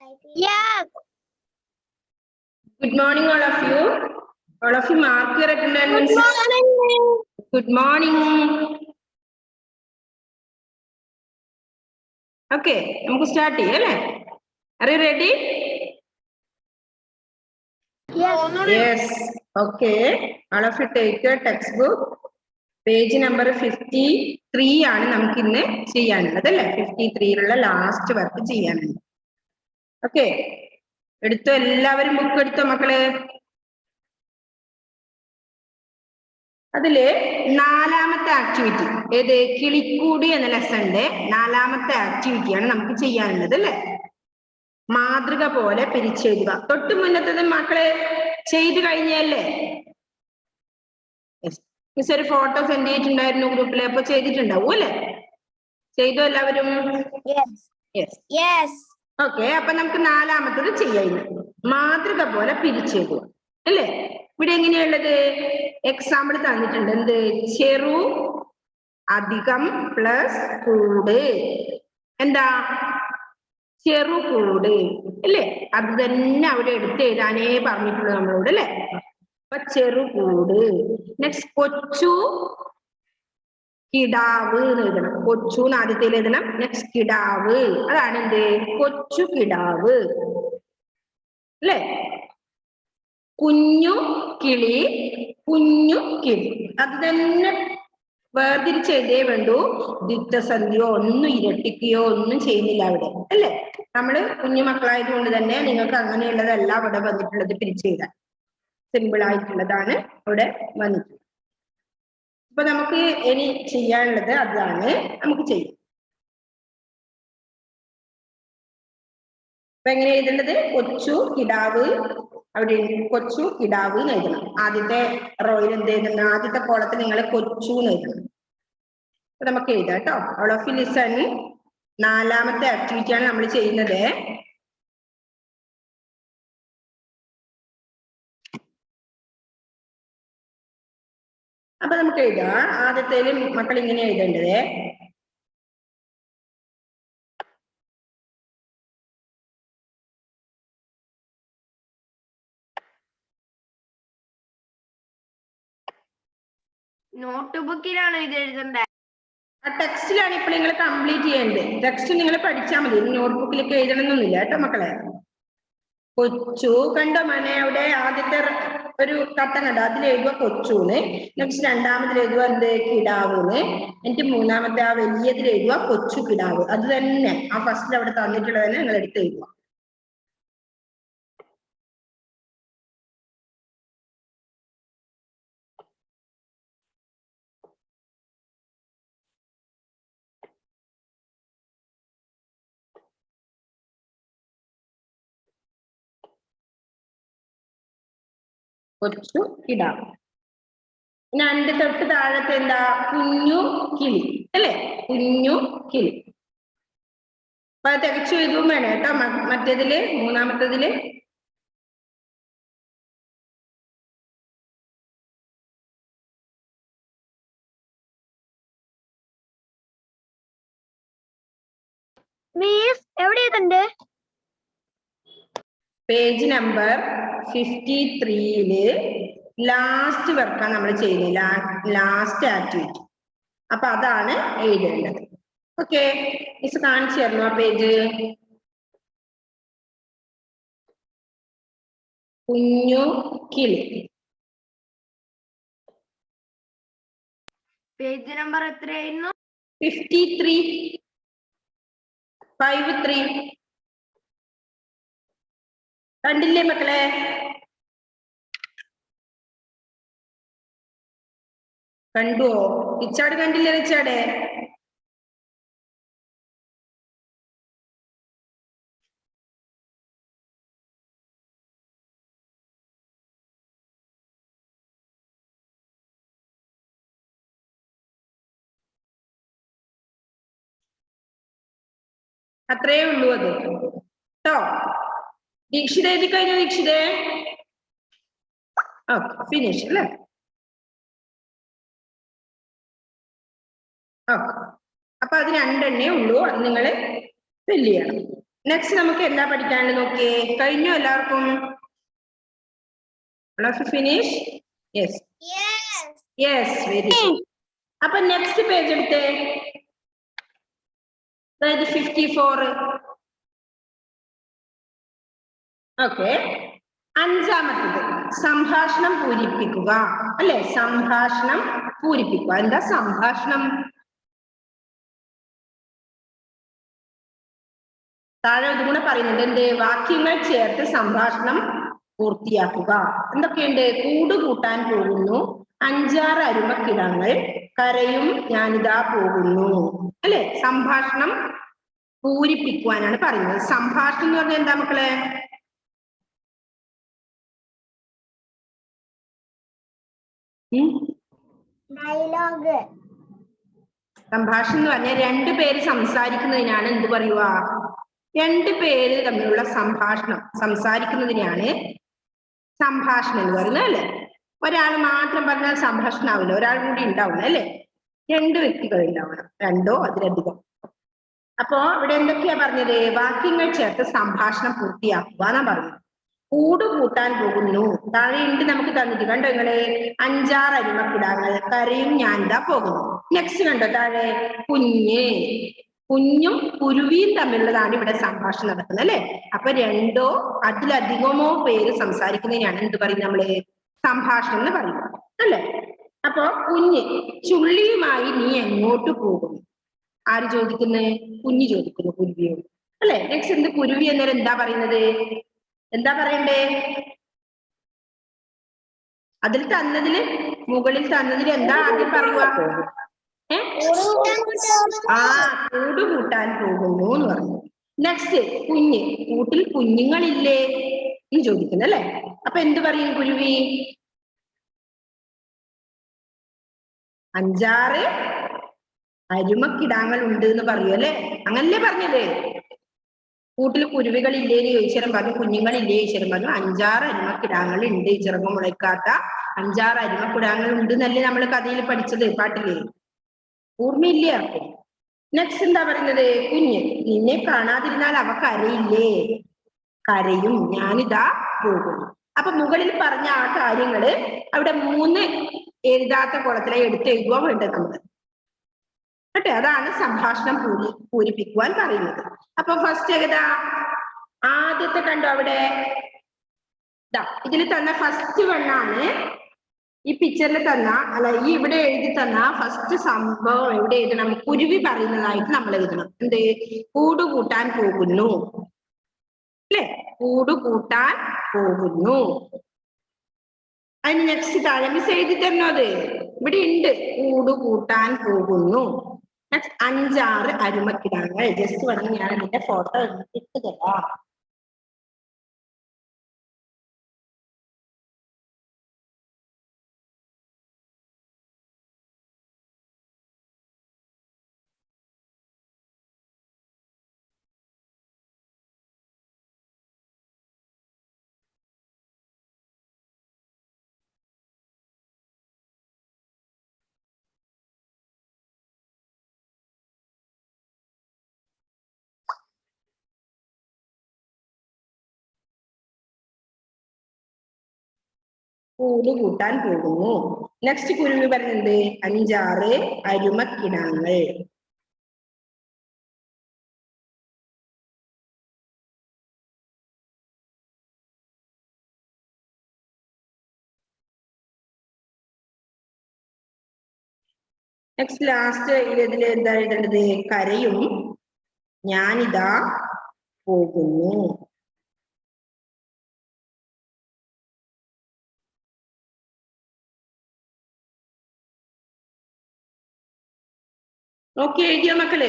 Yeah. Good morning, all of you. All of you mark your attendance. Good morning. Good morning. Okay, നമുക്ക് start ചെയ്യാം അല്ലേ? Are you ready? Yes. Okay. All of you take your textbook. Page number 53 ആണ് നമുക്ക് ഇന്ന് ചെയ്യാനുള്ളത് അല്ലേ? 53 last work ചെയ്യാനുണ്ട്. Okay, എടുത്തോ, എല്ലാവരും ബുക്ക് എടുത്തോ മക്കളെ. അതില് നാലാമത്തെ ആക്ടിവിറ്റി ഏത്? കിളിക്കൂടി എന്ന ലെസണിന്റെ നാലാമത്തെ ആക്ടിവിറ്റിയാണ് നമുക്ക് ചെയ്യാനുള്ളത് അല്ലേ? മാതൃക പോലെ പിരിച്ചെഴുതുക. തൊട്ട് മുന്നത്തത് മക്കളെ ചെയ്തു കഴിഞ്ഞല്ലേ? മിസ് ഒരു ഫോട്ടോ സെൻഡ് ചെയ്തിട്ടുണ്ടായിരുന്നു ഗ്രൂപ്പിൽ, അപ്പൊ ചെയ്തിട്ടുണ്ടാവും അല്ലേ? ചെയ്തോ എല്ലാവരും? ഓക്കെ, അപ്പൊ നമുക്ക് നാലാമത്തത് ചെയ്യാം. മാതൃക പോലെ പിരിച്ചെഴുതുക അല്ലേ? ഇവിടെ എങ്ങനെയുള്ളത്? എക്സാമ്പിൾ തന്നിട്ടുണ്ട്. എന്ത്? ചെറു അധികം പ്ലസ് കൂട്. എന്താ? ചെറുകൂട് അല്ലേ? അത് തന്നെ അവിടെ എടുത്ത് എഴുതാനേ പറഞ്ഞിട്ടുള്ളൂ നമ്മളോട് അല്ലേ? അപ്പൊ ചെറുകൂട്. നെക്സ്റ്റ് കൊച്ചു കിടാവ് എന്ന് എഴുതണം. കൊച്ചു ആദ്യത്തിൽ എഴുതണം. നെക്സ്റ്റ് കിടാവ്, അതാണ് എന്ത്? കൊച്ചു കിടാവ് അല്ലേ? കുഞ്ഞു കിളി, കുഞ്ഞു കിളി. അത് തന്നെ വേർതിരിച്ചെഴുതേ വേണ്ടു. ദ്വിത്വസന്ധിയോ ഒന്നും ഇരട്ടിക്കുകയോ ഒന്നും ചെയ്യുന്നില്ല അവിടെ അല്ലേ? നമ്മള് കുഞ്ഞു മക്കളായത് കൊണ്ട് തന്നെ നിങ്ങൾക്ക് അങ്ങനെയുള്ളതല്ല അവിടെ വന്നിട്ടുള്ളത്. പിരിച്ചെഴുതാൻ സിമ്പിൾ ആയിട്ടുള്ളതാണ് അവിടെ വന്നിട്ടുള്ളത്. അപ്പൊ നമുക്ക് ഇനി ചെയ്യാനുള്ളത് അതാണ്. നമുക്ക് ചെയ്യാം. അപ്പൊ എങ്ങനെ എഴുതേണ്ടത്? കൊച്ചു കിടാവ്, അവിടെ കൊച്ചു കിടാവ് എന്ന് എഴുതണം. ആദ്യത്തെ റോയിൽ എന്ത് എഴുതണം? ആദ്യത്തെ കോളത്തിൽ നിങ്ങൾ കൊച്ചു എന്ന് എഴുതണം. അപ്പൊ നമുക്ക് എഴുതാം കേട്ടോ. All of you listen. നാലാമത്തെ ആക്ടിവിറ്റിയാണ് നമ്മൾ ചെയ്യുന്നത്. അപ്പൊ നമുക്ക് എഴുതാം. ആദ്യത്തേലും മക്കൾ ഇങ്ങനെ എഴുതേണ്ടത്. നോട്ട് ബുക്കിലാണ് ഇത് എഴുതണ്ടേ? ആ ടെക്സ്റ്റിലാണ് ഇപ്പോൾ നിങ്ങൾ കംപ്ലീറ്റ് ചെയ്യേണ്ടത്. ടെക്സ്റ്റ് നിങ്ങൾ പഠിച്ചാൽ മതി, നോട്ട്ബുക്കിലേക്ക് എഴുതണമെന്നൊന്നുമില്ല കേട്ടോ മക്കളെ. കൊച്ചു കണ്ടോ മനെ? അവിടെ ആദ്യത്തെ ഒരു കട്ടം കണ്ടോ? അതിൽ എഴുതുക കൊച്ചുന്ന്. നെക്സ്റ്റ് രണ്ടാമതിൽ എഴുതുക എന്ത്? കിടാവൂന്ന്. എന്നിട്ട് മൂന്നാമത്തെ ആ വലിയതിൽ എഴുതുക കൊച്ചു കിടാവ്. അത് തന്നെ ആ ഫസ്റ്റിൽ അവിടെ തന്നിട്ടുള്ളത് തന്നെ നിങ്ങൾ എടുത്ത് എഴുതുക. കൊച്ചു കിടാവ്. പിന്നെ അതിന്റെ തൊട്ട് താഴത്തെ എന്താ? കുഞ്ഞു കിളി അല്ലേ? കുഞ്ഞു കിളി. അപ്പൊ അത് തികച്ചു എഴുതും വേണം കേട്ടോ. മറ്റേതില് മൂന്നാമത്തതില് മീസ് എവിടെ എഴുതണ്ടേ? പേജ് നമ്പർ 53 ലാസ്റ്റ് വർക്കാണ് നമ്മൾ ചെയ്യുന്നത്. Last activity. അപ്പൊ അതാണ് എഴുതേണ്ടത്. ഓക്കെ, മിസ് കാണിച്ചു തരണോ ആ പേജ്? കുഞ്ഞു കിളി. പേജ് നമ്പർ എത്രയായിരുന്നു? 53. 53 കണ്ടില്ലേ മക്കളെ? കണ്ടുവോ? റിച്ചാർഡ് കണ്ടില്ലേ? റിച്ചാർഡ് അത്രയേ ഉള്ളൂ അത് കേട്ടോ. ദീക്ഷിത എഴുതി കഴിഞ്ഞു? ദീക്ഷിതേ ഓക്കെ, ഫിനിഷ് അല്ലേ? ഓക്കെ, അപ്പൊ അത് രണ്ടെണ്ണേ ഉള്ളൂ. അത് നിങ്ങൾ ഫില്ല് ചെയ്യണം. നെക്സ്റ്റ് നമുക്ക് എന്താ പഠിക്കാനുള്ളത് നോക്കിയേ. കഴിഞ്ഞു എല്ലാവർക്കും? Finish? Yes yes, very good. അപ്പൊ നെക്സ്റ്റ് പേജ് എടുത്തേ. അതായത് 54. ഓക്കെ. അഞ്ചാമത്തത് സംഭാഷണം പൂരിപ്പിക്കുക. അല്ലെ, സംഭാഷണം പൂരിപ്പിക്കുക. എന്താ സംഭാഷണം? താഴെ ഇതും കൂടെ പറയുന്നുണ്ട്. എന്ത്? വാക്യങ്ങൾ ചേർത്ത് സംഭാഷണം പൂർത്തിയാക്കുക. എന്തൊക്കെയുണ്ട്? കൂട് കൂട്ടാൻ പോകുന്നു, 5-6 അരുമക്കിടങ്ങൾ, കരയും ഞാനിതാ പോകുന്നു. അല്ലെ, സംഭാഷണം പൂരിപ്പിക്കുവാനാണ് പറയുന്നത്. സംഭാഷണം എന്ന് പറഞ്ഞാൽ എന്താ മക്കളെ? ഡയലോഗ്. സംഭാഷണം എന്ന് പറഞ്ഞാൽ 2 പേര് സംസാരിക്കുന്നതിനാണ് എന്ത് പറയുക? 2 പേര് തമ്മിലുള്ള സംസാരിക്കുന്നതിനെയാണ് സംഭാഷണം എന്ന് പറയുന്നത്. അല്ലെ, ഒരാൾ മാത്രം പറഞ്ഞാൽ സംഭാഷണം ആവില്ല, ഒരാൾ കൂടി ഉണ്ടാവില്ല. അല്ലെ, 2 വ്യക്തികൾ ഉണ്ടാവണം, 2ഓ അതിലധികം. അപ്പോ ഇവിടെ എന്തൊക്കെയാ പറഞ്ഞത്? വാക്യങ്ങൾ ചേർത്ത് സംഭാഷണം പൂർത്തിയാക്കുക എന്നാ പറഞ്ഞത്. കൂട് കൂട്ടാൻ പോകുന്നു. താഴെയുണ്ട് നമുക്ക് തന്നിട്ട് കണ്ടോ നിങ്ങള്? 5-6 അരുമക്കിടാങ്ങൾ, കരയും ഞാനിതാ പോകുന്നു. നെക്സ്റ്റ് കണ്ടോ താഴെ? കുഞ്ഞും കുരുവിയും തമ്മിലുള്ളതാണ് ഇവിടെ സംഭാഷണം നടക്കുന്നത്. അല്ലെ, അപ്പൊ 2ഓ അതിലധികമോ പേര് സംസാരിക്കുന്നതിനാണ് എന്ത് പറയുന്നത്? നമ്മള് സംഭാഷണം എന്ന് പറയുന്നത്. അല്ലെ, അപ്പൊ കുഞ്ഞ്, ചുള്ളിയുമായി നീ എങ്ങോട്ട് പോകുന്നു? ആര് ചോദിക്കുന്നത്? കുഞ്ഞ് ചോദിക്കുന്നു കുരുവിയോട്. അല്ലെ, നെക്സ്റ്റ് എന്ത്? കുരുവി എന്നേരം എന്താ പറയുന്നത്? എന്താ പറയണ്ടേ? അതിൽ തന്നതില്, മുകളിൽ തന്നതിൽ എന്താ ആദ്യം പറയുക? കൂട് കൂട്ടാൻ പോകുന്നു എന്ന് പറഞ്ഞു. നെക്സ്റ്റ് കുഞ്ഞ്, കൂട്ടിൽ കുഞ്ഞുങ്ങളില്ലേ എന്ന് ചോദിക്കുന്നു. അല്ലെ, അപ്പൊ എന്ത് പറയും കുരുവി? 5-6 അരുമക്കിടാങ്ങൾ ഉണ്ട് എന്ന് പറയൂ. അല്ലെ, അങ്ങനല്ലേ പറഞ്ഞത്? കൂട്ടിൽ കുരുവികൾ ഇല്ലേന്ന് ചോദിച്ചാലും പറഞ്ഞു, കുഞ്ഞുങ്ങളില്ലേ ചോദിച്ചാലും പറഞ്ഞു, 5-6 അരുമക്കിടാങ്ങൾ ഉണ്ട്, ചെറുപ്പം മുളയ്ക്കാത്ത 5-6 അരുമക്കിടാങ്ങൾ ഉണ്ട് എന്നല്ലേ നമ്മൾ കഥയിൽ പഠിച്ചത്, പാട്ടില്? ഓർമ്മയില്ലേ ആർക്കും? നെക്സ്റ്റ് എന്താ പറയുന്നത്? കുഞ്ഞ്, നിന്നെ കാണാതിരുന്നാൽ അവ കരയില്ലേ? കരയും ഞാനിതാ പോകുന്നു. അപ്പൊ മുകളിൽ പറഞ്ഞ ആ കാര്യങ്ങള് അവിടെ 3 എഴുതാത്ത കുളത്തിലെ എടുത്തെഴുതുക വേണ്ടത് നമ്മള്. കേട്ടെ, അതാണ് സംഭാഷണം പൂരിപ്പിക്കുവാൻ പറയുന്നത്. അപ്പൊ ഫസ്റ്റ് ഏതാ? ആദ്യത്തെ കണ്ടോ അവിടെ? ഇതിൽ തന്ന ഫസ്റ്റ് വണ്ണാണ്. ഈ പിക്ചറിൽ തന്ന, അല്ല, ഈ ഇവിടെ എഴുതി തന്ന ഫസ്റ്റ് സംഭവം എവിടെ എഴുതണം? കുരുവി പറയുന്നതായിട്ട് നമ്മൾ എഴുതണം. എന്ത്? കൂട് കൂട്ടാൻ പോകുന്നു. അല്ലെ, കൂട് കൂട്ടാൻ പോകുന്നു. അതിന് നെക്സ്റ്റ് താഴെ മിസ് എഴുതി തരണോ? അത് ഇവിടെ ഉണ്ട്. കൂട് കൂട്ടാൻ പോകുന്നു. നെക്സ്റ്റ് 5-6 അരുമക്കിടാങ്ങൾ. ജസ്റ്റ് പറഞ്ഞ് ഞാൻ അതിന്റെ ഫോട്ടോ ഇട്ട് തരാം. കൂട് കൂട്ടാൻ പോകുന്നു. നെക്സ്റ്റ് കുരുവി പറയുന്നത് 5-6 അരുമക്കിടാങ്ങൾ. നെക്സ്റ്റ് ലാസ്റ്റ് ഇതിൽ എന്താ എഴുതേണ്ടത്? കരയും ഞാനിതാ പോകുന്നു. ഓക്കെ, എഴുതിയോ മക്കള്?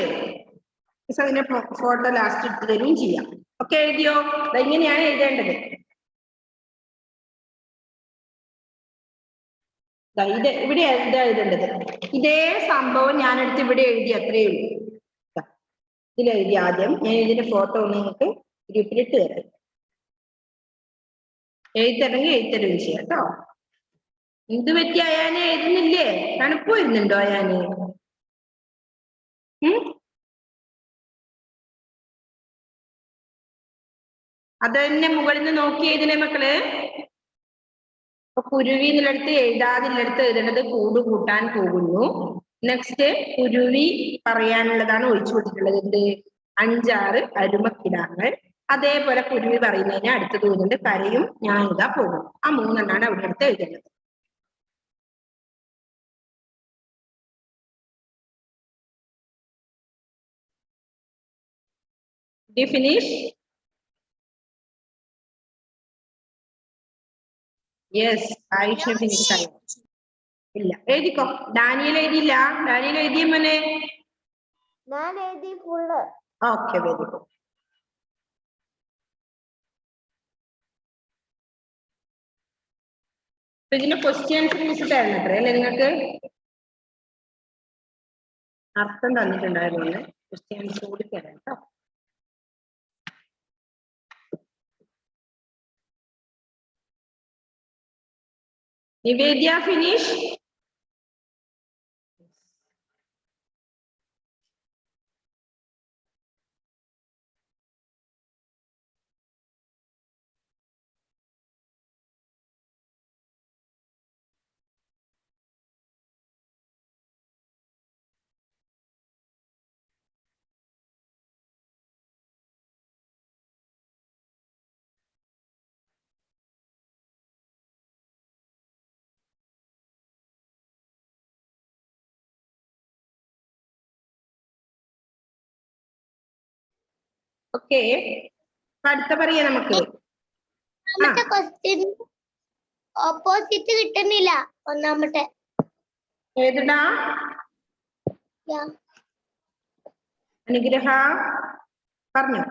അതിന്റെ ഫോട്ടോ ലാസ്റ്റ് ഇട്ട് തരുകയും ചെയ്യാം. ഓക്കെ, എഴുതിയോ? ഇങ്ങനെയാണ് എഴുതേണ്ടത്. ഇത് ഇവിടെ എന്താ എഴുതേണ്ടത്? ഇതേ സംഭവം ഞാനെടുത്ത് ഇവിടെ എഴുതി, അത്രയേ ഉള്ളൂ. ഇതിലെഴുതി ആദ്യം. ഞാൻ ഇതിന്റെ ഫോട്ടോ ഒന്ന് നിങ്ങൾക്ക് ഗ്രൂപ്പിലിട്ട് തരാം. എഴുതണമെങ്കിൽ എഴുതരും ചെയ്യാം കേട്ടോ. എന്ത് പറ്റി? അയാനെ എഴുതുന്നില്ലേ? തണുപ്പ് വരുന്നുണ്ടോ അയാന്? അത് തന്നെ മുകളിൽ നിന്ന് നോക്കി എഴുതണേ മക്കള്. അപ്പൊ കുരുവി എന്നുള്ളടുത്ത് എഴുതാതില്ലടുത്ത് എഴുതേണ്ടത് കൂട് കൂട്ടാൻ പോകുന്നു. നെക്സ്റ്റ് കുരുവി പറയാനുള്ളതാണ് ഒഴിച്ചു കൊടുത്തിട്ടുള്ളത്. എന്ത്? 5-6 അരുമക്കിടാങ്ങൾ. അതേപോലെ കുരുവി പറയുന്നതിന് അടുത്തത് എഴുതുന്നുണ്ട് കരയും ഞാൻ ഇതാ പോകും. ആ 3 എണ്ണാണ് അവിടെ അടുത്ത് എഴുതേണ്ടത്. Do you finish? Yes, Aisha finish ആയി. ഇല്ല, എഴുതിക്കോ. ഡാനിയൽ എഴുതിയില്ല. ഡാനിയൽ എഴുതിയ മോനെ? ഞാൻ എഴുതി ഫുള്ള്. Okay, very good. ഇതിന്റെ ക്വസ്റ്റ്യൻസ് മിസ് തരുന്നത്രേ അല്ലെ നിങ്ങൾക്ക്? അർത്ഥം തന്നിട്ടുണ്ടായിരുന്നു. ക്വസ്റ്റ്യൻസ് കൂടി തരാം കേട്ടോ. നിവേദ്യ ഫിനിഷ്? ഓക്കെ, അടുത്ത പറയാ നമുക്ക്. ക്വസ്റ്റ്യൻ ഓപ്പോസിറ്റ് കിട്ടുന്നില്ല. ഒന്നാമത്തെ ഏതാ? അനുഗ്രഹ പറഞ്ഞു.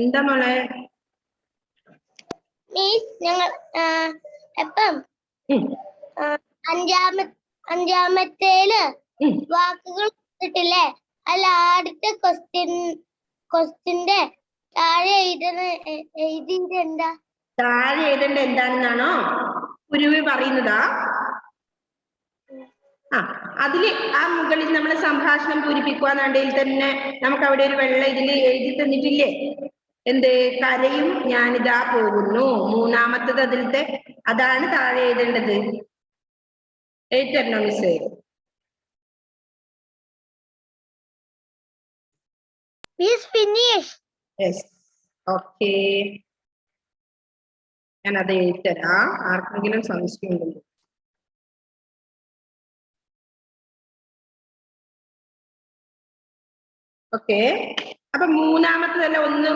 എന്താ മോളെ? ഞങ്ങൾ എപ്പം അഞ്ചാമത്തേല് വാക്കുകൾ കിട്ടില്ലേ? അല്ല, അടുത്ത ക്വസ്റ്റ്യന്റെ താഴെ എഴുതിയത് എന്താ? താഴെ എഴുതേണ്ട എന്താണെന്നാണോ കുരുവി പറയുന്നതാ? അതില് ആ മുകളിൽ നമ്മൾ സംഭാഷണം പൂരിപ്പിക്കുവാന്നുണ്ടെങ്കിൽ തന്നെ നമുക്ക് അവിടെ ഒരു വെള്ള ഇതിൽ എഴുതി തന്നിട്ടില്ലേ? എന്ത്? കരയും ഞാനിതാ പോകുന്നു. മൂന്നാമത്തത് അതിലത്തെ അതാണ് താഴെ എഴുതേണ്ടത്. എഴുതി തരണോ മിസ്? ഓക്കെ, ഞാനത് എഴുതിത്തരാം. ആർക്കെങ്കിലും സംശയം ഉണ്ടെങ്കിൽ. ഓക്കെ, അപ്പൊ മൂന്നാമത്തതല്ല ഒന്ന്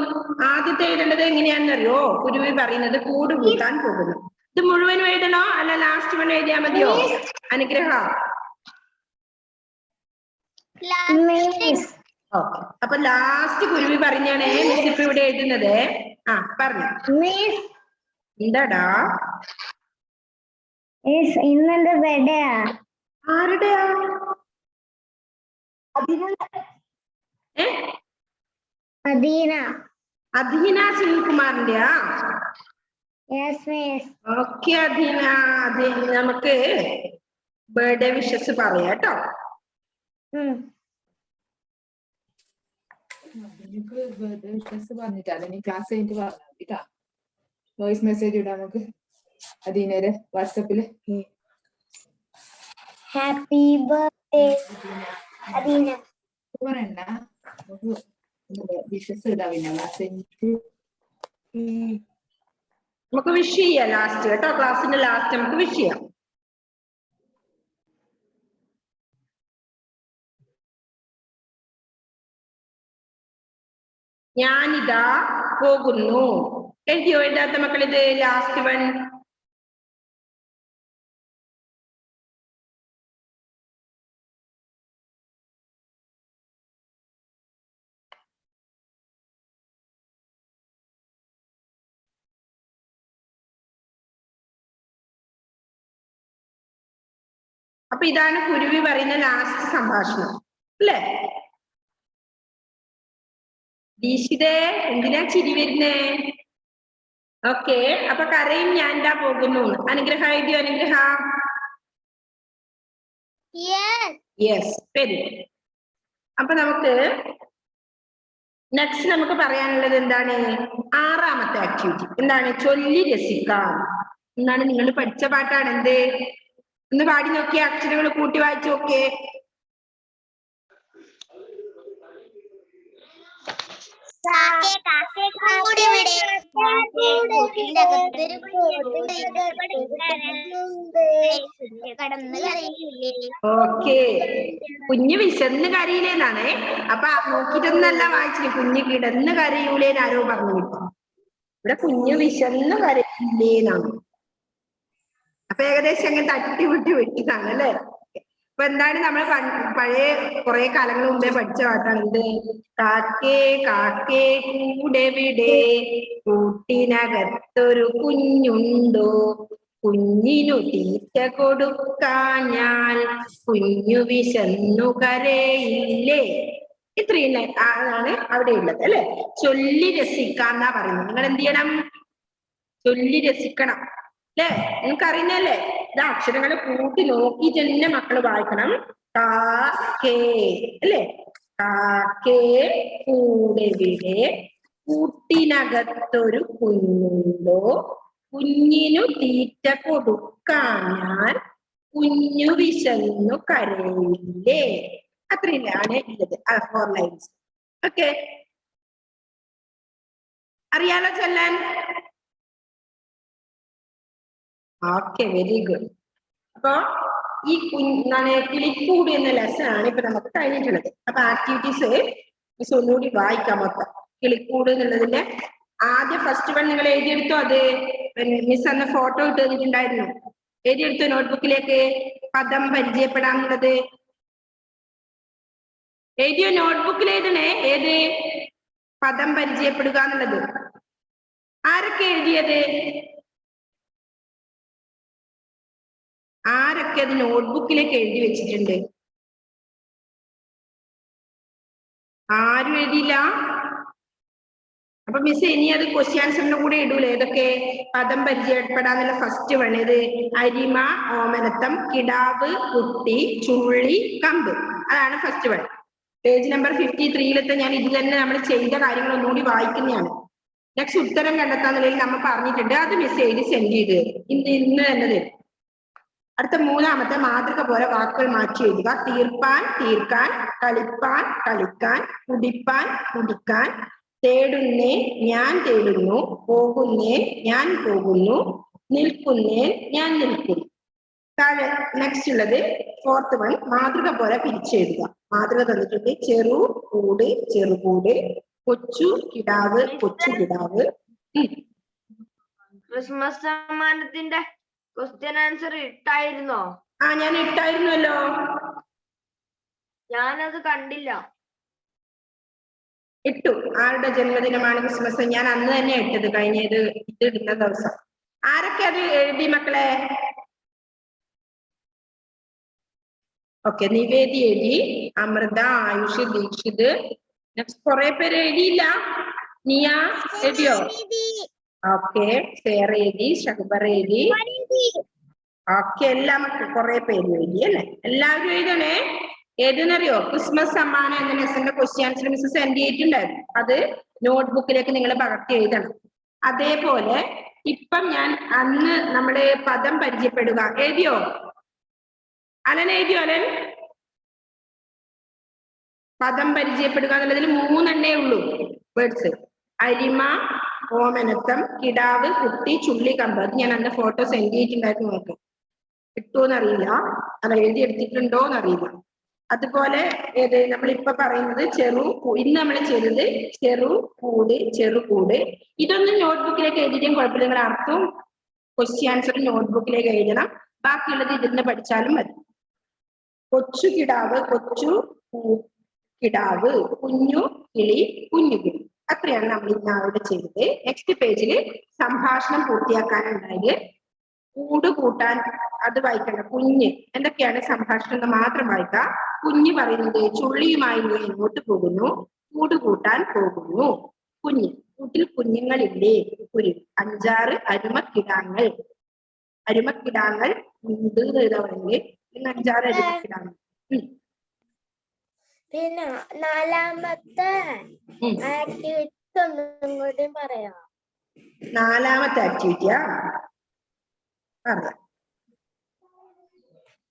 ആദ്യത്തെ എഴുതേണ്ടത് എങ്ങനെയാണെന്നറിയോ? കുരുവി പറയുന്നത് കൂട് കൂട്ടാൻ പോകുന്നു. ഇത് മുഴുവനും എഴുതണോ അല്ല ലാസ്റ്റ് വൺ എഴുതിയാ മതിയോ? അനുഗ്രഹ ഓക്കെ, അപ്പൊ ലാസ്റ്റ് കുരുവി പറഞ്ഞാണ് മിസ് ഇപ്പൊ ഇവിടെ എഴുതുന്നത്. പറഞ്ഞു. എന്താടാ? ഇന്നെന്താ ബർത്ത്ഡേയാ? ആരുടെയാ? അധീന സുനിൽകുമാറിന്റെയാ? ഓക്കെ അധീന, നമുക്ക് ബർത്ത്ഡേ വിഷസ് പറയാം കേട്ടോ. ക്ലാസ് കഴിഞ്ഞിട്ട് പറഞ്ഞാ വോയിസ് മെസ്സേജ് ഇടാം നമുക്ക് അധീനയുടെ വാട്സപ്പില്. ഹാപ്പി ബർത്ത്ഡേ അധീന. പറയണ്ട, വിഷസ് ഇടാം. പിന്നെ ക്ലാസ് കഴിഞ്ഞിട്ട് നമുക്ക് വിഷ് ചെയ്യാം ലാസ്റ്റ് കേട്ടോ. ക്ലാസ്സിന്റെ ലാസ്റ്റ് നമുക്ക് വിഷ് ചെയ്യാം. ഞാനിതാ പോകുന്നു. എഴുതിയോ? എഴുതാത്ത മക്കളിത് ലാസ്റ്റ് വൺ. അപ്പൊ ഇതാണ് കുരുവി പറയുന്ന ലാസ്റ്റ് സംഭാഷണം അല്ലേ? ദീക്ഷിതേ, എന്തിനാ ചിരി വരുന്നേ? ഓക്കെ, അപ്പൊ കരയും ഞാൻ എന്താ പോകുന്നു. അനുഗ്രഹ എഴുതിയോ? അനുഗ്രഹ? Yes, very. അപ്പൊ നമുക്ക് നെക്സ്റ്റ് നമുക്ക് പറയാനുള്ളത് എന്താണ്? ആറാമത്തെ ആക്ടിവിറ്റി എന്താണ്? ചൊല്ലി രസിക്കാം. എന്താണ്? നിങ്ങൾ പഠിച്ച പാട്ടാണ്. എന്ത്? ഒന്ന് പാടി നോക്കിയേ, അക്ഷരങ്ങൾ കൂട്ടി വായിച്ചു നോക്കിയേ. ഓക്കെ, കുഞ്ഞ് വിശന്ന് കരയില്ലേന്നാണ്. അപ്പൊ നോക്കിയിട്ടൊന്നല്ല വായിച്ചിന്. കുഞ്ഞ് കിടന്ന് കരയൂലേന്ന് ആരോ പറഞ്ഞു കിട്ടോ. ഇവിടെ കുഞ്ഞ് വിശന്ന് കരയില്ലേന്നാണ്. അപ്പൊ ഏകദേശം അങ്ങനെ തട്ടിവിട്ടി വെട്ടിയതാണ് അല്ലേ? അപ്പൊ എന്താണ് നമ്മൾ പഴയ കുറെ കാലങ്ങൾ മുമ്പേ പഠിച്ച പാട്ടാണ്. എന്ത്? കാക്കേ കാക്കേ കൂടെവിടെ, കൂട്ടിനകത്തൊരു കുഞ്ഞുണ്ടോ, കുഞ്ഞിനു തീറ്റ കൊടുക്കാൻ ഞാൻ, കുഞ്ഞു വിശന്നു കരയില്ലേ. ഇത്രയും ആണ് അവിടെ ഉള്ളത് അല്ലെ. ചൊല്ലി രസിക്കാന്നാ പറയുന്നത്. നിങ്ങൾ എന്ത് ചെയ്യണം? ചൊല്ലി രസിക്കണം അല്ലേ? നിങ്ങൾക്ക് അറിയുന്നല്ലേ? ഇത് അക്ഷരങ്ങളെ കൂട്ടി നോക്കിയിട്ട് തന്നെ മക്കള് വായിക്കണം. കാ കേ അല്ലേ? കാക്കേ കൂടെവിടെ, കൂട്ടിനകത്തൊരു കുഞ്ഞുണ്ടോ, കുഞ്ഞിനു തീറ്റ കൊടുക്കാൻ ഞാൻ, കുഞ്ഞു വിശന്നു കരയില്ലേ. അത്രയാണ് ഉള്ളത്. 4 ലൈൻസ്. ഓക്കെ, അറിയാലോ ചൊല്ലാൻ? Okay, very good. അപ്പൊ ഈ കിളിക്കൂട് എന്ന ലെസൺ ആണ് ഇപ്പൊ നമുക്ക് കഴിഞ്ഞിട്ടുള്ളത്. അപ്പൊ ആക്ടിവിറ്റീസ് മിസ് ഒന്നുകൂടി വായിക്കാം മൊത്തം. കിളിക്കൂട് എന്നുള്ളതിന്റെ ആദ്യം ഫസ്റ്റ് വൺ നിങ്ങൾ എഴുതിയെടുത്തോ? അത് മിസ് അന്ന് ഫോട്ടോ ഇട്ട് തന്നിട്ടുണ്ടായിരുന്നു. എഴുതിയെടുത്തോ നോട്ട്ബുക്കിലേക്ക്? പദം പരിചയപ്പെടാന്നുള്ളത് എഴുതിയോ? നോട്ട്ബുക്കിൽ എഴുതണേ. ഏത്? പദം പരിചയപ്പെടുക എന്നുള്ളത്. ആരൊക്കെ എഴുതിയത്? ആരൊക്കെ അത് നോട്ട്ബുക്കിലേക്ക് എഴുതി വെച്ചിട്ടുണ്ട്? ആരും എഴുതിയില്ല. അപ്പൊ മിസ് ഇനി അത് ക്വസ്റ്റ്യൻ ആൻസറിന്റെ കൂടെ ഇടൂലേ? ഏതൊക്കെ പദം പരിചയപ്പെടാന്നുള്ള ഫസ്റ്റ് വൺ ഇത്? അരിമ, ഓമനത്തം, കിടാവ്, കുട്ടി, ചുള്ളി, കമ്പ്. അതാണ് ഫസ്റ്റ് വൺ. പേജ് നമ്പർ 53 ഞാൻ ഇത് തന്നെ നമ്മൾ ചെയ്ത കാര്യങ്ങൾ ഒന്നുകൂടി വായിക്കുന്നതാണ്. നെക്സ്റ്റ് ഉത്തരം കണ്ടെത്താന്നുള്ളതിൽ നമ്മൾ പറഞ്ഞിട്ടുണ്ട്. അത് മിസ് എഴുതി സെൻഡ് ചെയ്ത് ഇന്ന് തന്നെ തരും. അടുത്ത മൂന്നാമത്തെ മാതൃക പോലെ വാക്കുകൾ മാറ്റി എഴുതുക. തീർപ്പാൻ, തീർക്കാൻ, കളിപ്പാൻ, കളിക്കാൻ, കുടിപ്പാൻ, കുടിക്കാൻ, തേടുന്നേ, ഞാൻ തേടുന്നു, പോകുന്നേ, ഞാൻ പോകുന്നു, നിൽക്കുന്നേ, ഞാൻ നിൽക്കുന്നു. താഴെ നെക്സ്റ്റ് ഉള്ളത് 4th വൺ, മാതൃക പോലെ പിരിച്ചെഴുതുക. മാതൃക തന്നിട്ടുണ്ട്. ചെറു കൂട്, ചെറുകൂട്, കൊച്ചു കിടാവ്, കൊച്ചു കിടാവ്. ക്രിസ്മസ് സമ്മാനത്തിന്റെ ക്വസ്റ്റ്യൻ ആൻസർ ഇട്ടായിരുന്നോ? ഞാൻ ഇട്ടായിരുന്നല്ലോ. ഞാനത് കണ്ടില്ല. ഇട്ടു. ആരുടെ ജന്മദിനമാണ് ക്രിസ്മസ്? ഞാൻ അന്ന് തന്നെ ഇട്ടത്. കഴിഞ്ഞത് ഇത് ഇടുന്ന ദിവസം. ആരൊക്കെ അത് എഴുതി മക്കളെ? ഓക്കെ, നിവേദി എഴുതി, അമൃത, ആയുഷ്, ദീക്ഷിത്. നെക്സ്റ്റ് കുറെ പേര് എഴുതിയില്ല. നിയ എഴുതിയോ? ഓക്കെ, സേറ എഴുതി, ഷഹബർ എഴുതി. ഓക്കെ, എല്ലാ മക്കളും കുറെ പേര് എഴുതി അല്ലെ? എല്ലാവരും എഴുതണേ. ഏതെന്നറിയോ? ക്രിസ്മസ് സമ്മാനം എന്ന ലെസന്റെ ക്വസ്റ്റ്യൻ ആൻസർ മിസ് സെൻഡ് ചെയ്തിട്ടുണ്ടായിരുന്നു. അത് നോട്ട്ബുക്കിലേക്ക് നിങ്ങൾ പകർത്തി എഴുതണം. അതേപോലെ ഇപ്പം ഞാൻ അന്ന് നമ്മുടെ പദം പരിചയപ്പെടുക എഴുതിയോ? അലൻ എഴുതിയോ? അലൻ പദം പരിചയപ്പെടുക എന്നുള്ളതിൽ 3 എണ്ണേ ഉള്ളൂ വേർഡ്സ്. അരിമ, ഓമനത്തം, കിടാവ്, കുട്ടി, ചുള്ളി, കമ്പ്. അത് ഞാൻ അന്ന് ഫോട്ടോ സെൻഡ് ചെയ്തിട്ടുണ്ടായിരുന്നു. നോക്ക് കിട്ടുമോന്നറിയില്ല, അല്ല എഴുതിയെടുത്തിട്ടുണ്ടോന്നറിയില്ല. അതുപോലെ ഏത് നമ്മളിപ്പൊ പറയുന്നത് ഇന്ന് നമ്മൾ ചെയ്തത് ചെറു കൂട്, ചെറുകൂട്. ഇതൊന്നും നോട്ട്ബുക്കിലേക്ക് എഴുതിയിട്ടും കുഴപ്പമില്ല. നിങ്ങൾ അർത്ഥവും ക്വസ്റ്റ്യൻ ആൻസറും നോട്ട്ബുക്കിലേക്ക് എഴുതണം. ബാക്കിയുള്ളത് ഇതിന്ന് പഠിച്ചാലും മതി. കൊച്ചു കിടാവ്, കൊച്ചു കിടാവ്, കുഞ്ഞു കിളി, കുഞ്ഞു കിളി. അത്രയാണ് നമ്മൾ ഇന്ന് അവിടെ ചെയ്തത്. നെക്സ്റ്റ് പേജിൽ സംഭാഷണം പൂർത്തിയാക്കാനുണ്ടായത്. കൂട് കൂട്ടാൻ അത് വായിക്കണം. കുഞ്ഞ് എന്തൊക്കെയാണ് സംഭാഷണം എന്ന് മാത്രം വായിക്കാം. കുഞ്ഞ് പറയുന്നത് ചുള്ളിയുമായി നീ എങ്ങോട്ട് പോകുന്നു? കൂട് കൂട്ടാൻ പോകുന്നു. കുഞ്ഞ് കൂട്ടിൽ കുഞ്ഞുങ്ങളില്ലേ? കുരു 5-6 അരുമക്കിടാങ്ങൾ. അരുമക്കിടാങ്ങൾ ഉണ്ട് എഴുതാണെങ്കിൽ 5-6 അരുമക്കിടാങ്ങൾ. പിന്നെ നാലാമത്തെ ആക്ടിവിറ്റി ഒന്നും കൂടി പറയാം. നാലാമത്തെ ആക്ടിവിറ്റിയാ പറയാം.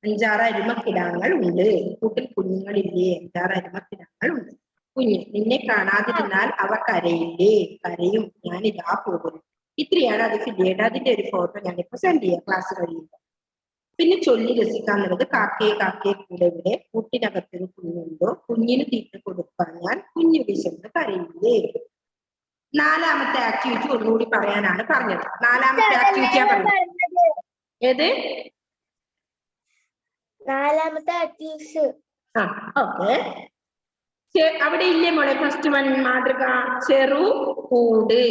5-6 അരുമക്കിടാങ്ങൾ ഉണ്ട്. കൂട്ടിൽ കുഞ്ഞുങ്ങളില്ലേ? 5-6 അരുമക്കിടാങ്ങൾ ഉണ്ട്. കുഞ്ഞ് നിന്നെ കാണാതിരുന്നാൽ അവ കരയില്ലേ? കരയും. ഞാനിതാ പോകുന്നു. ഇത്രയാണ് അത് ഫില്ല് ചെയ്യേണ്ടത്. അതിന്റെ ഒരു ഫോട്ടോ ഞാനിപ്പോ സെൻഡ് ചെയ്യാം ക്ലാസ് കഴിയുമ്പോൾ. പിന്നെ ചൊല്ലി രസിക്കാന്നുള്ളത് കാക്കയെ കാക്കയെ കൂടെ ഇവിടെ കൂട്ടിനകത്തൊരു കുഞ്ഞുണ്ടോ? കുഞ്ഞിന് തീറ്റ കൊടുക്കാൻ ഞാൻ കുഞ്ഞു വിശന്ന് കരയില്ലേ? നാലാമത്തെ ആക്ടിവിറ്റി ഒന്നുകൂടി പറയാനാണ് പറഞ്ഞത്. നാലാമത്തെ ആക്ടിവിറ്റിയാ പറഞ്ഞത്. ഏത്? നാലാമത്തെ ആക്ടിവിറ്റി. ആ ഓക്കെ. അവിടെ ഇല്ലേ മോളെ ഫസ്റ്റ് വൺ മാതൃക? ചെറുകൂട്.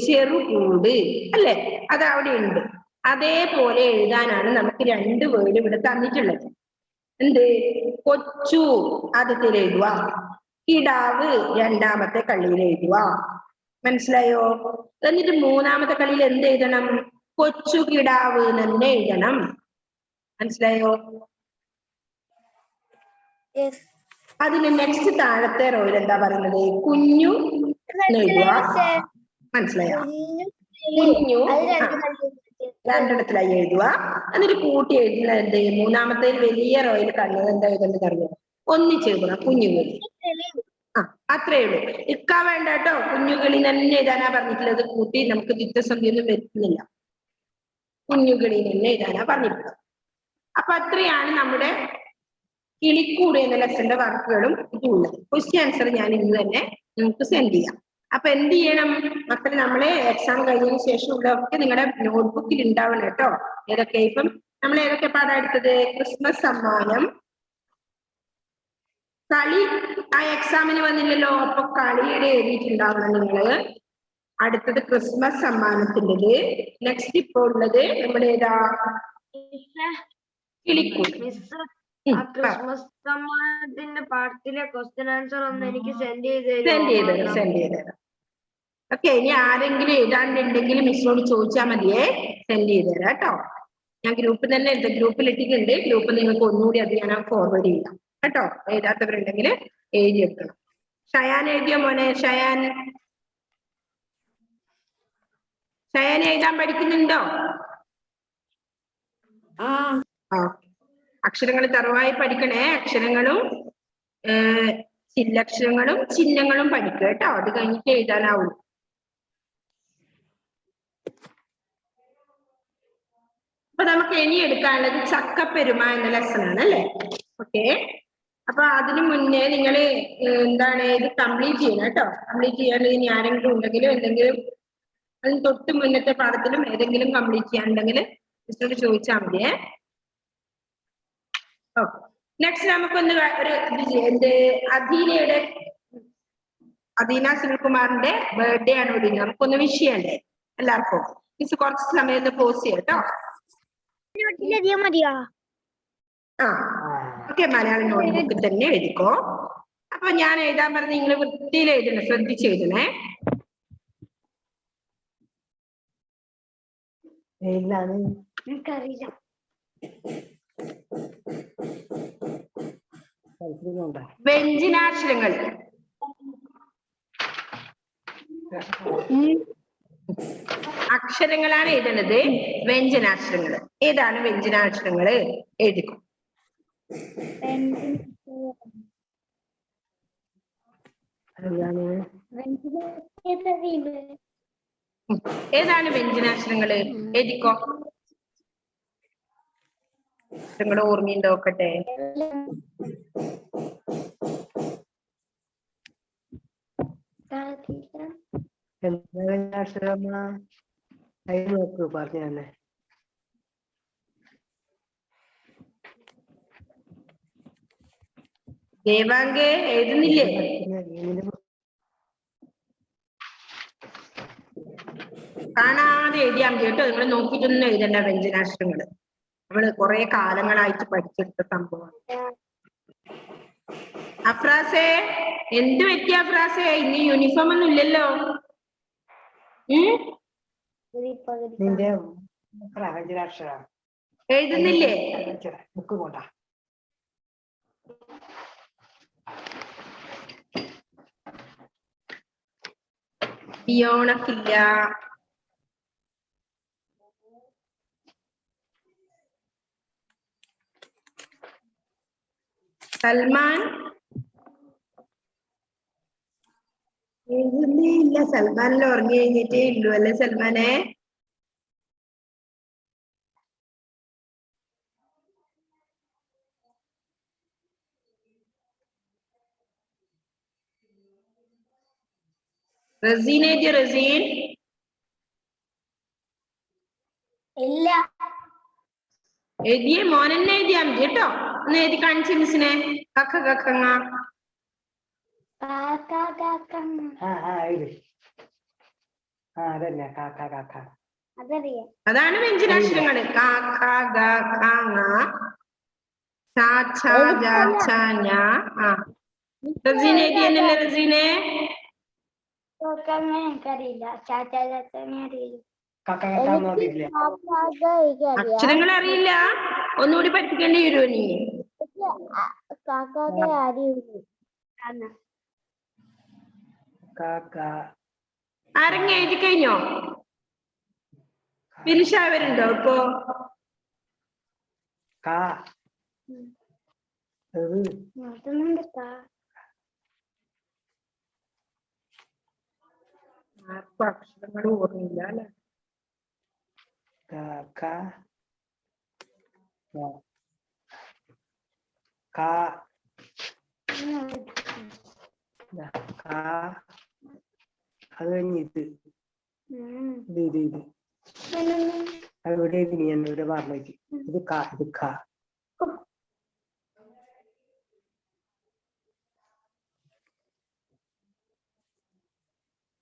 ചെറുകൂട് അല്ലെ? അത് അവിടെ ഉണ്ട്. അതേപോലെ എഴുതാനാണ് നമുക്ക് 2 വേർഡ് ഇവിടെ തന്നിട്ടുള്ളത്. എന്ത്? കൊച്ചു ആദ്യത്തിൽ എഴുതുക, കിടാവ് രണ്ടാമത്തെ കള്ളിയിൽ എഴുതുക. മനസ്സിലായോ? എന്നിട്ട് മൂന്നാമത്തെ കളിയിൽ എന്ത് എഴുതണം? കൊച്ചു കിടാവ് തന്നെ എഴുതണം. മനസ്സിലായോ? അതിന് നെക്സ്റ്റ് താഴത്തെ റോയിൽ എന്താ പറയുന്നത്? കുഞ്ഞു എഴുതുക. മനസ്സിലായോ? കുഞ്ഞു രണ്ടിടത്തിലായി എഴുതുക. എന്നിട്ട് കൂട്ടി എഴുതുന്ന എന്ത്? മൂന്നാമത്തെ വലിയ റോയിൽ കണ്ടത് എന്താ എഴുതുന്നത് അറിയോ? ഒന്നിച്ചെഴുതണം. കുഞ്ഞുകിളി. ആ അത്രേ ഉള്ളൂ. ഇക്കാ വേണ്ട കേട്ടോ. കുഞ്ഞുകിളി തന്നെ എഴുതാനാ പറഞ്ഞിട്ടുള്ളത്. കൂട്ടി നമുക്ക് ദിത്തസന്ധിയൊന്നും വരുന്നില്ല. കുഞ്ഞുകിളി തന്നെ എഴുതാനാ പറഞ്ഞിട്ടുള്ളത്. അപ്പൊ അത്രയാണ് നമ്മുടെ കിളിക്കൂട് എന്ന ലെസന്റെ വർക്കുകളും ഇതുള്ളത്. ക്വസ്റ്റ്യൻ ആൻസർ ഞാൻ ഇന്ന് തന്നെ നിങ്ങൾക്ക് സെൻഡ് ചെയ്യാം. അപ്പൊ എന്ത് ചെയ്യണം മക്കളെ? നമ്മളെ എക്സാം കഴിഞ്ഞതിന് ശേഷം ഉള്ളതൊക്കെ നിങ്ങളുടെ നോട്ട്ബുക്കിൽ ഉണ്ടാവണം കേട്ടോ. ഏതൊക്കെ ഇപ്പം നമ്മൾ ഏതൊക്കെ പാഠം എടുത്തത്? ക്രിസ്മസ് സമ്മാനം, കളി ആ എക്സാമിന് വന്നില്ലല്ലോ. അപ്പൊ കളിയുടെ എഴുതിയിട്ടുണ്ടാവണം നിങ്ങള്. അടുത്തത് ക്രിസ്മസ് സമ്മാനത്തിൻ്റെത്. നെക്സ്റ്റ് ഇപ്പൊ ഉള്ളത് നമ്മുടെ ഏതാ? കിളിക്കൂട്. ക്രിസ്മസ് സമ്മാനത്തിന്റെ പാഠത്തിലെ ക്വസ്റ്റ്യൻ ആൻസർ ഒന്ന് എനിക്ക് സെൻഡ് ചെയ്തേരാം. ഓക്കെ. ഇനി ആരെങ്കിലും എഴുതാണ്ടുണ്ടെങ്കിൽ മിസ്സിനോട് ചോദിച്ചാൽ മതിയേ, സെൻഡ് ചെയ്തേരാം കേട്ടോ. ഞാൻ ഗ്രൂപ്പിൽ തന്നെ ഗ്രൂപ്പിൽ ഇട്ടിട്ടുണ്ട്. ഗ്രൂപ്പ് നിങ്ങൾക്ക് ഒന്നുകൂടി അത് ഞാൻ ഫോർവേഡ് ചെയ്യാം കേട്ടോ. എഴുതാത്തവരുണ്ടെങ്കിൽ എഴുതിയെടുക്കണം. ഷയാൻ എഴുതിയോ മോനെ? ഷയാൻ എഴുതാൻ പഠിക്കുന്നുണ്ടോ? അക്ഷരങ്ങൾ തറവായി പഠിക്കണേ. അക്ഷരങ്ങളും ചില്ലക്ഷരങ്ങളും ചിഹ്നങ്ങളും പഠിക്കുക കേട്ടോ. അത് കഴിഞ്ഞിട്ട് എഴുതാനാവും. അപ്പൊ നമുക്ക് ഇനി എടുക്കാനുള്ളത് ചക്കപ്പെരുമ എന്ന ലെസൺ ആണ് അല്ലേ? ഓക്കെ. അപ്പൊ അതിനു മുന്നേ നിങ്ങൾ എന്താണ് ഇത് കംപ്ലീറ്റ് ചെയ്യണം കേട്ടോ. കംപ്ലീറ്റ് ചെയ്യാൻ ഇനി ആരെങ്കിലും ഉണ്ടെങ്കിലും എന്തെങ്കിലും അതിന് തൊട്ട് മുന്നത്തെ പാഠത്തിലും ഏതെങ്കിലും കംപ്ലീറ്റ് ചെയ്യാനുണ്ടെങ്കിൽ മിസ്റ്റോട് ചോദിച്ചാൽ മതിയേ. ഓക്കെ. നെക്സ്റ്റ് നമുക്കൊന്ന് ഒരു എന്ത് അദീന സുനിൽകുമാറിന്റെ ബർത്ത്ഡേ ആണ് ഇവിടെ. നമുക്കൊന്ന് വിഷ് ചെയ്യണ്ടേ എല്ലാവർക്കും? മിസ് കുറച്ച് സമയം പോസ് ചെയ്യാം കേട്ടോ. ആ ഓക്കെ. മലയാളം നോട്ട്ബുക്കിൽ തന്നെ എഴുതിക്കോ. അപ്പൊ ഞാൻ എഴുതാൻ പറഞ്ഞ നിങ്ങൾ വൃത്തിയിൽ എഴുതണേ, ശ്രദ്ധിച്ച് എഴുതണേ. എനിക്കറിയില്ല. വ്യഞ്ജനാക്ഷരങ്ങൾ. അക്ഷരങ്ങളാണ് എഴുതുന്നത്. വ്യഞ്ജനാക്ഷരങ്ങൾ ഏതാണ്? വ്യഞ്ജനാക്ഷരങ്ങൾ എഴുതിക്കും. ഏതാണ് വ്യഞ്ജനാക്ഷരങ്ങൾ? എഴുതിക്കോ. നിങ്ങളുടെ ഓർമ്മയുണ്ടോ നോക്കട്ടെ. നോക്കൂ പറഞ്ഞു തന്നെ. ദേവാംഗേ എഴുതുന്നില്ലേ? കാണാതെ എഴുതിയാൽ മതി കേട്ടോ. നിങ്ങൾ നോക്കിയിട്ടൊന്നും എഴുതണ്ട വ്യഞ്ജനാക്ഷരങ്ങൾ. നമ്മള് കുറെ കാലങ്ങളായിട്ട് പഠിച്ചെടുത്ത സംഭവമാണ്. അഫ്രാസേ എന്ത് പറ്റിയ അഫ്രാസേ? ഇന്ന് യൂണിഫോം ഒന്നും ഇല്ലല്ലോ. നിന്റെ എഴുതുന്നില്ലേ? ബുക്ക് കൊണ്ടാ ഫിയോണക്കില്ല. സൽമാൻ ഇല്ല, സൽമാനിൽ ഉറങ്ങി കഴിഞ്ഞിട്ടേ ഇല്ലു അല്ലെ സൽമാനെ? റസീൻ എഴുതിയ? റസീൻ ഇല്ല. എഴുതിയ മോനെന്നെ എഴുതിയാ മതി കേട്ടോ. ഒന്ന് എഴുതി കാണിച്ചു മിസ്സിനെ. കക്ക കക്കങ്ങ. അതന്നെ കാക്ക കാക്ക. അതറിയാം. അതാണ് വ്യഞ്ജനാക്ഷരങ്ങള്. കാ ഖ ഗ ഘ ങ ച ഛ ജ ഛ ഞ. റസീൻ എഴുതിയെന്നല്ലേ റസീനെ? എനിക്കറിയില്ല. ചാച്ചാനെ അറിയില്ല. കാക്ക കാക്ക നോക്കിയില്ല. അക്ഷരങ്ങൾ അറിയില്ല. ഒന്നുകൂടി പഠിപ്പിക്കേണ്ടി വരുമോ നീ? കാക്കാക്കെ അറിയുള്ളൂ. കാക്ക ആരെങ്കിലും എഴുതി കഴിഞ്ഞോ? ഫിനിഷ് ആവരുണ്ടോ ഇപ്പോ? കാ ആർക്കും അക്ഷരങ്ങൾ ഓർമ്മയില്ല അല്ലെ? കാക്ക കാ കാ. അത് കഴിഞ്ഞ് ഇത് ഇത് ഇത് അവിടെ നീ എന്നോട് പറഞ്ഞു. ഇത് കാ ഇത് കാ.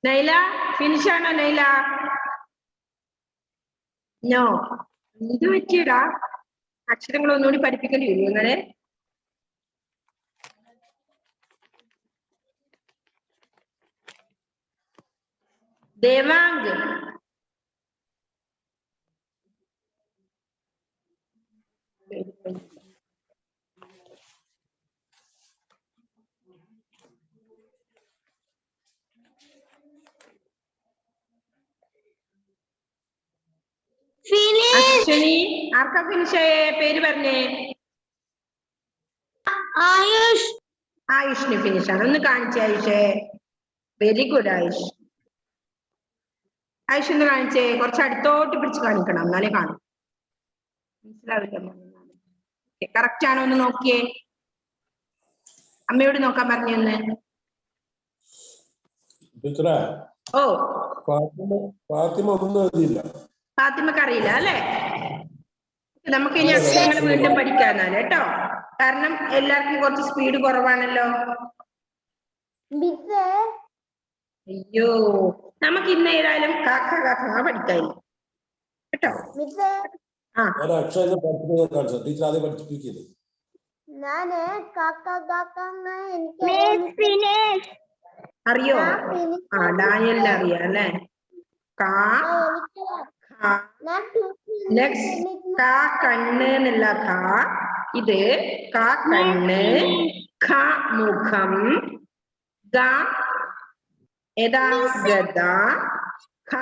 നൈല ഫിനിഷ് ആണോ നൈല? നോ. ഇത് പറ്റിയടാ. അക്ഷരങ്ങൾ ഒന്നുകൂടി പഠിപ്പിക്കേണ്ടി വരും അങ്ങനെ. ദേവാംഗ് അശ്വനി. ആർക്കാ ഫിനിഷ് പേര് പറഞ്ഞേ? ആയുഷ്. ആയുഷിന് ഫിനിഷ് ആണ്. ഒന്ന് കാണിച്ചേ ആയുഷേ. Very good Ayush. ആയുഷ് ഒന്ന് കാണിച്ചേ. കുറച്ച് അടുത്തോട്ട് പിടിച്ച് കാണിക്കണം, എന്നാലേ കാണും. മനസ്സിലാവില്ല. കറക്റ്റ് ആണോ ഒന്ന് നോക്കിയേ. അമ്മയോട് നോക്കാൻ പറഞ്ഞൊന്ന്. ഓ ഫാത്തിമക്ക് അറിയില്ല അല്ലേ? നമുക്ക് ഇനി അക്ഷരങ്ങൾ വീണ്ടും പഠിക്കാന്നാണ് കേട്ടോ. കാരണം എല്ലാവർക്കും കുറച്ച് സ്പീഡ് കുറവാണല്ലോ. അയ്യോ, നമുക്ക് ഇന്ന് ഏതായാലും കാക്ക കാക്ക പഠിക്കായി കേട്ടോ. അറിയോ? ഡാനിയലിനെ അറിയാം അല്ലേ? കാ നെക്സ്റ്റ് കാ കണ്ണ് എന്നുള്ള കാ. ഇത് കാ കണ്ണ്. ഖ മുഖം. ഗ ഏതാ? ഗദ. ഖ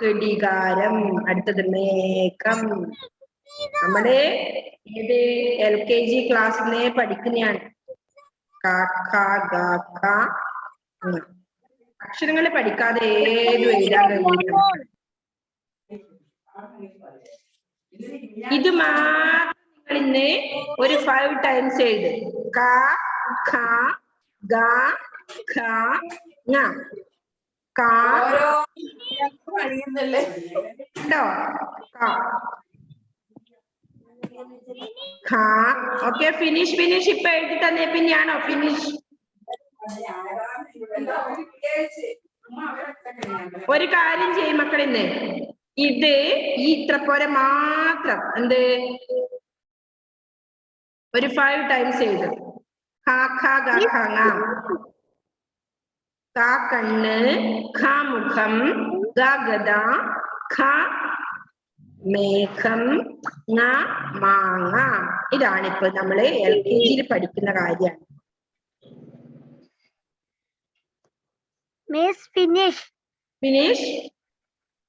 ഘടികാരം. അടുത്തത് മേഘം. നമ്മുടെ ഏത് LKG ക്ലാസ്സിനെ പഠിക്കുന്നതാണ്. അക്ഷരങ്ങൾ പഠിക്കാതെ ഏതും എഴുതാൻ കഴിയില്ല. ഇത് മാത്രം നിങ്ങൾ ഇന്ന് ഒരു 5 times എഴുത്. ക ഖ ഗ ഘ ങ. ണ്ടോ? ഓക്കെ. ഫിനിഷ് ഫിനിഷ് ഇപ്പൊ എഴുതി തന്നെ പിന്നെയാണോ ഫിനിഷ്? ഒരു കാര്യം ചെയ്യും മക്കളിന്ന്. ഇത് ഈ ഇത്ര പോലെ മാത്രം എന്ത് ഒരു 5 times എഴുതും. ഖ ഖ ഗ ഘ ങ. ക കണ്ണ്. ഖ മുഖം. ഗ ഗദ. ഖ മേഘം. ങ മാങ്ങ. ഇതാണിപ്പോ നമ്മള് LKG പഠിക്കുന്ന കാര്യമാണ്. Miss finish. ഫിനിഷ്.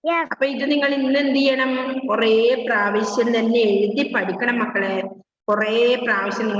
Yes. അപ്പൊ ഇത് നിങ്ങൾ ഇന്ന് എന്ത് ചെയ്യണം? കുറേ പ്രാവശ്യം തന്നെ എഴുതി പഠിക്കണം മക്കളെ. കുറേ പ്രാവശ്യം നിങ്ങൾ